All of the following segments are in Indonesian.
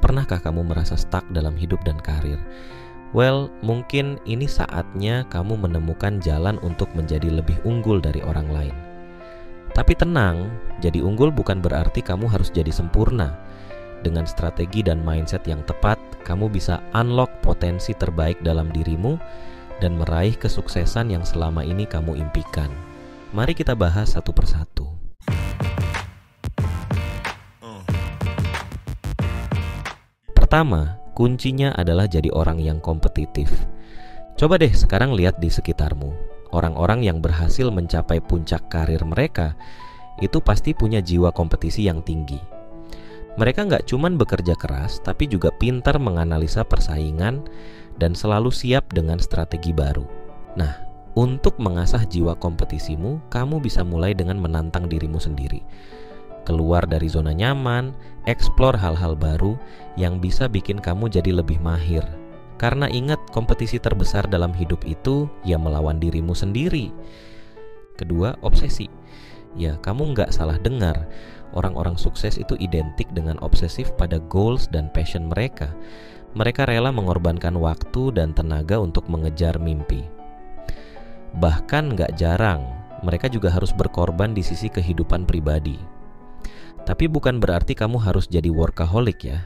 Pernahkah kamu merasa stuck dalam hidup dan karir? Well, mungkin ini saatnya kamu menemukan jalan untuk menjadi lebih unggul dari orang lain. Tapi tenang, jadi unggul bukan berarti kamu harus jadi sempurna. Dengan strategi dan mindset yang tepat, kamu bisa unlock potensi terbaik dalam dirimu dan meraih kesuksesan yang selama ini kamu impikan. Mari kita bahas satu persatu. Pertama, kuncinya adalah jadi orang yang kompetitif. Coba deh sekarang lihat di sekitarmu. Orang-orang yang berhasil mencapai puncak karir mereka itu pasti punya jiwa kompetisi yang tinggi. Mereka nggak cuman bekerja keras, tapi juga pintar menganalisa persaingan dan selalu siap dengan strategi baru. Nah, untuk mengasah jiwa kompetisimu, kamu bisa mulai dengan menantang dirimu sendiri. Keluar dari zona nyaman, eksplor hal-hal baru yang bisa bikin kamu jadi lebih mahir. Karena ingat, kompetisi terbesar dalam hidup itu ya melawan dirimu sendiri. Kedua, obsesi. Ya, kamu nggak salah dengar. Orang-orang sukses itu identik dengan obsesif pada goals dan passion mereka. Mereka rela mengorbankan waktu dan tenaga untuk mengejar mimpi. Bahkan nggak jarang, mereka juga harus berkorban di sisi kehidupan pribadi. Tapi bukan berarti kamu harus jadi workaholic ya.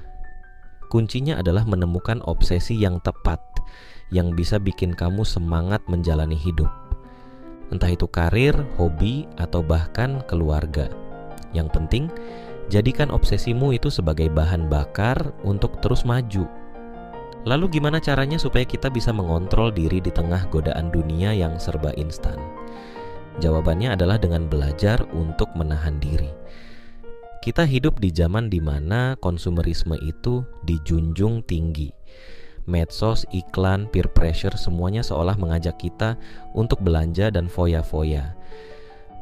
Kuncinya adalah menemukan obsesi yang tepat, yang bisa bikin kamu semangat menjalani hidup. Entah itu karir, hobi, atau bahkan keluarga. Yang penting, jadikan obsesimu itu sebagai bahan bakar untuk terus maju. Lalu gimana caranya supaya kita bisa mengontrol diri di tengah godaan dunia yang serba instan? Jawabannya adalah dengan belajar untuk menahan diri. Kita hidup di zaman di mana konsumerisme itu dijunjung tinggi. Medsos, iklan, peer pressure semuanya seolah mengajak kita untuk belanja dan foya-foya.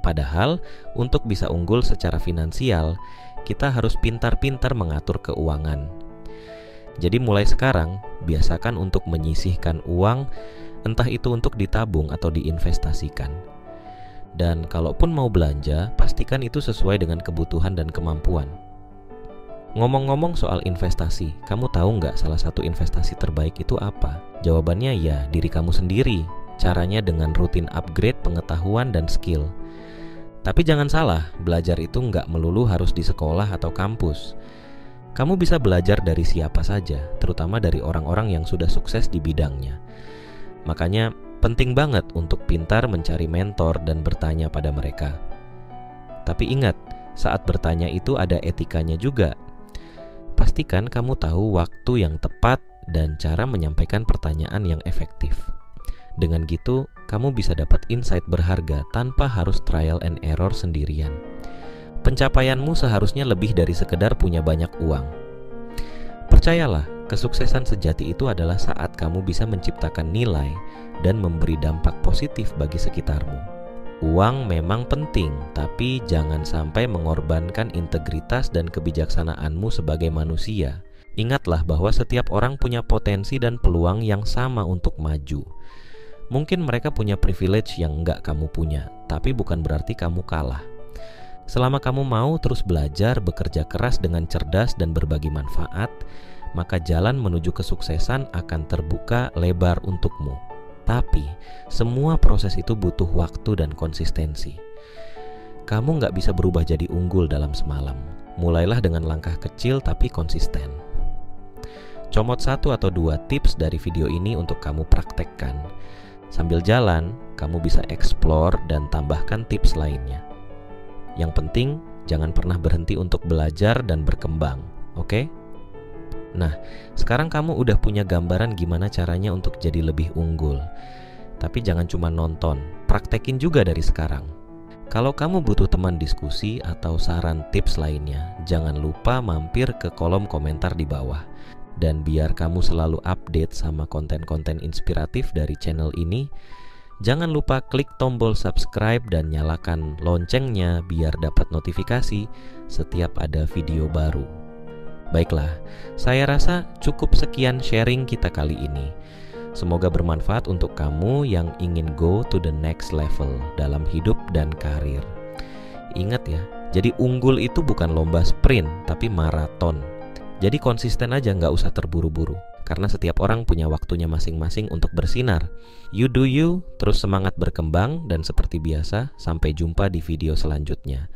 Padahal, untuk bisa unggul secara finansial, kita harus pintar-pintar mengatur keuangan. Jadi mulai sekarang, biasakan untuk menyisihkan uang, entah itu untuk ditabung atau diinvestasikan. Dan kalaupun mau belanja, pastikan itu sesuai dengan kebutuhan dan kemampuan. Ngomong-ngomong soal investasi, kamu tahu nggak salah satu investasi terbaik itu apa? Jawabannya ya, diri kamu sendiri. Caranya dengan rutin upgrade pengetahuan dan skill. Tapi jangan salah, belajar itu nggak melulu harus di sekolah atau kampus. Kamu bisa belajar dari siapa saja, terutama dari orang-orang yang sudah sukses di bidangnya. Makanya, penting banget untuk pintar mencari mentor dan bertanya pada mereka. Tapi ingat, saat bertanya itu ada etikanya juga. Pastikan kamu tahu waktu yang tepat dan cara menyampaikan pertanyaan yang efektif. Dengan gitu, kamu bisa dapat insight berharga tanpa harus trial and error sendirian. Pencapaianmu seharusnya lebih dari sekedar punya banyak uang. Percayalah, kesuksesan sejati itu adalah saat kamu bisa menciptakan nilai dan memberi dampak positif bagi sekitarmu. Uang memang penting, tapi jangan sampai mengorbankan integritas dan kebijaksanaanmu sebagai manusia. Ingatlah bahwa setiap orang punya potensi dan peluang yang sama untuk maju. Mungkin mereka punya privilege yang enggak kamu punya, tapi bukan berarti kamu kalah. Selama kamu mau terus belajar, bekerja keras dengan cerdas dan berbagi manfaat, maka jalan menuju kesuksesan akan terbuka lebar untukmu. Tapi, semua proses itu butuh waktu dan konsistensi. Kamu nggak bisa berubah jadi unggul dalam semalam. Mulailah dengan langkah kecil tapi konsisten. Comot 1 atau 2 tips dari video ini untuk kamu praktekkan. Sambil jalan, kamu bisa explore dan tambahkan tips lainnya. Yang penting, jangan pernah berhenti untuk belajar dan berkembang, oke? Nah, sekarang kamu udah punya gambaran gimana caranya untuk jadi lebih unggul. Tapi jangan cuma nonton, praktekin juga dari sekarang. Kalau kamu butuh teman diskusi atau saran tips lainnya, jangan lupa mampir ke kolom komentar di bawah. Dan biar kamu selalu update sama konten-konten inspiratif dari channel ini, jangan lupa klik tombol subscribe dan nyalakan loncengnya biar dapat notifikasi setiap ada video baru. Baiklah, saya rasa cukup sekian sharing kita kali ini. Semoga bermanfaat untuk kamu yang ingin go to the next level dalam hidup dan karir. Ingat ya, jadi unggul itu bukan lomba sprint, tapi maraton. Jadi konsisten aja, nggak usah terburu-buru. Karena setiap orang punya waktunya masing-masing untuk bersinar. You do you, terus semangat berkembang, dan seperti biasa, sampai jumpa di video selanjutnya.